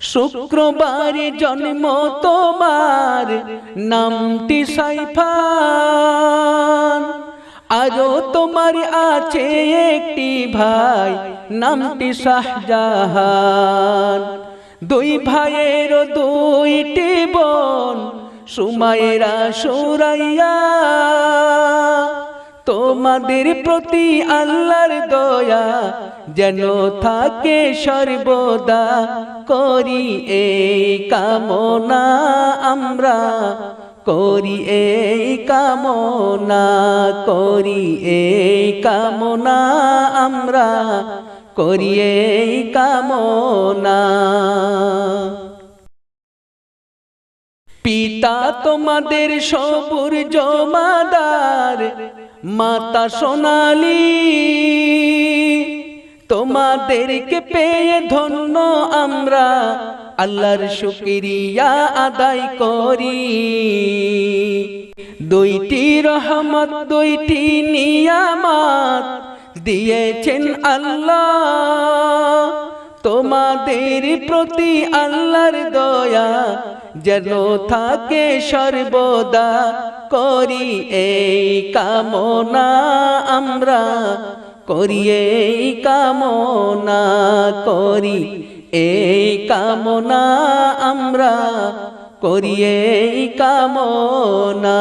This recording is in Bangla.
শুক্রবারে জন্ম তোমার, নামটি সাইফান। আরো তোমার আছে একটি ভাই, নামটি শাহজাহান। দুই ভাইয়ের দুইটি বোন, সুমাইরা সুরাইয়া। তোমাদের প্রতি আল্লাহর দয়া যেন থাকে সর্বদা, করি এই কামনা আমরা, করি এই কামনা, করি এই কামনা আমরা, করি এই কামনা। পিতা তোমাদের সবুর জমাদার, মাতা সোনালী। তোমাদেরকে পেয়ে ধন্য আমরা, আল্লাহর শুকরিয়া আদায় করি। দুইটি রহমত, দুইটি নিয়ামত দিয়েছেন আল্লাহ। তোমাদের প্রতি আল্লাহর দয়া যেন থাকে সর্বদা, করি এই কামনা আমরা, করি এই কামনা, করি এই কামনা আমরা, করি এই কামনা।